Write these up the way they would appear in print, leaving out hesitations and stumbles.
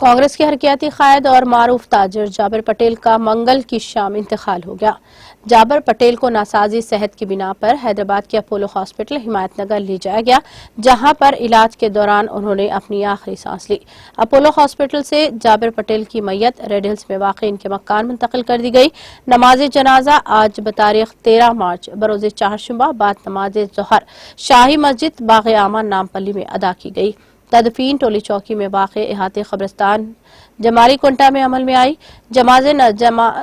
کانگریس کے حرکیاتی قائد اور معروف تاجر جابر پٹیل کا منگل کی شام انتقال ہو گیا۔ جابر پٹیل کو ناسازی صحت کی بنا پر حیدرآباد کے اپولو ہاسپٹل ہمایت نگر لے جایا گیا، جہاں پر علاج کے دوران انہوں نے اپنی آخری سانس لی۔ اپولو ہاسپٹل سے جابر پٹیل کی میت ریڈ ہلز میں واقع ان کے مکان منتقل کر دی گئی۔ نماز جنازہ آج بتاریخ 13 مارچ بروز چہارشنبہ بعد نماز ظہر شاہی مسجد باغ امان نامپلی میں ادا کی گئی۔ تدفین ٹولی چوکی میں واقع احاطے قبرستان جمالی کنٹا میں عمل میں آئی۔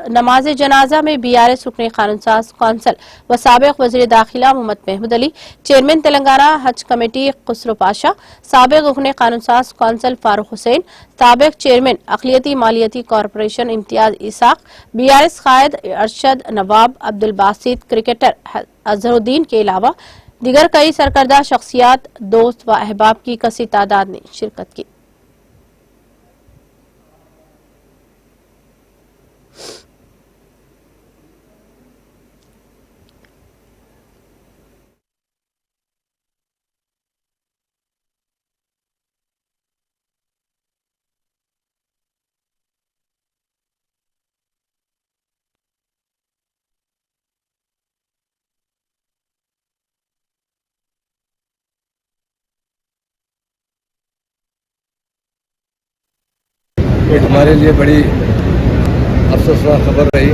نماز جنازہ میں BRS رکن قانون ساز کونسل و سابق وزیر داخلہ محمد محمود علی، چیئرمین تلنگانہ حج کمیٹی خسرو پاشا، سابق رکن قانون ساز کونسل فاروق حسین، سابق چیئرمین اقلیتی مالیاتی کارپوریشن امتیاز اسحاق، BRS قائد ارشد نواب عبدالباسط، کرکٹر اظہر الدین کے علاوہ دیگر کئی سرکردہ شخصیات، دوست و احباب کی کثیر تعداد نے شرکت کی۔ ہمارے لیے بڑی افسوسناک خبر رہی۔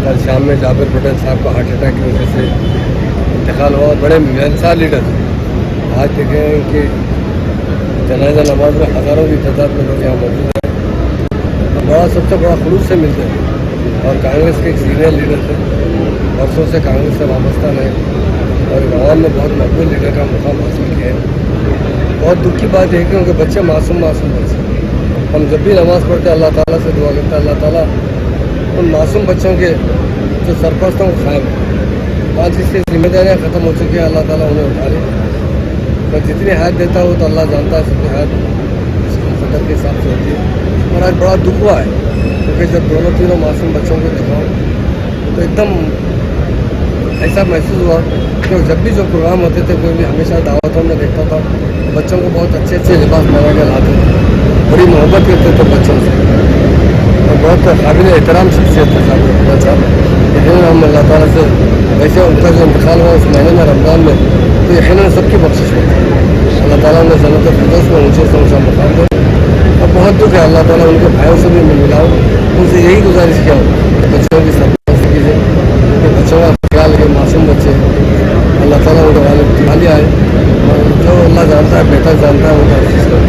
کل شام میں جابر پٹیل صاحب کا ہارٹ اٹیک کی وجہ سے انتقال ہوا، بڑے ملنسار لیڈر تھے۔ آج دیکھیں کہ جنازہ نماز میں ہزاروں کی تعداد میں لوگ یہاں موجود ہیں، سب سے بڑا خلوص سے ملتے ہیں، اور کانگریس کے ایک سینئر لیڈر تھے، برسوں سے کانگریس سے وابستہ رہے اور عوام میں بہت مقبول لیڈر کا مقام حاصل کیا ہے۔ بہت دکھ کی بات ہے کہ ان کے بچے معصوم بچے، ہم جب بھی نماز پڑھتے اللہ تعالیٰ سے دعا کرتے ہیں اللہ تعالیٰ ان معصوم بچوں کے جو سرپرستوں کو قائم ہے۔ آج اس کی ذمہ داریاں ختم ہو چکی ہیں، اللہ تعالیٰ انہیں اٹھا لے۔ میں جتنی حیات دیتا ہوں تو اللہ جانتا ہے سب کی حیات اس کی قدر کے حساب سے ہوتی ہے، اور آج بڑا دکھ ہوا ہے کیونکہ جب دونوں تینوں معصوم بچوں کو دیکھا تو ایک دم ایسا محسوس ہوا کہ جب بھی جو پروگرام ہوتے تھے کوئی بھی ہمیشہ دعوتوں میں دیکھتا تھا، بچوں کو بہت اچھے اچھے لباس بنا کے لاتے تھے، بڑی محبت کرتے تھے بچوں سے، اور بہت قابل احترام شخصیت تھا صاحب۔ لیکن ہم اللہ تعالیٰ سے ویسے ان کا جو انتقال ہوا اس مہینے میں رمضان میں تو یقیناً سب کی بخشش ہوتی ہے، اللہ تعالیٰ نے جنت الفردوس میں اونچے سے اونچا مقام دے، اور بہت دکھ ہے اللہ تعالیٰ ان کے بھائیوں سے بھی میں ملا ہوں، ان سے یہی گزارش کیا ہوں بچوں کی سرپرستی کیجیے، کہ بچوں کا خیال ہے، معصوم بچے اللہ تعالیٰ ان کے والد اٹھا لیا ہے، اور جو اللہ جانتا ہے بہتر جانتا ہے ان کا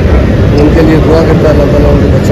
ان کے لیے دعا کرتا ہے اللہ تعالیٰ ان کے بچوں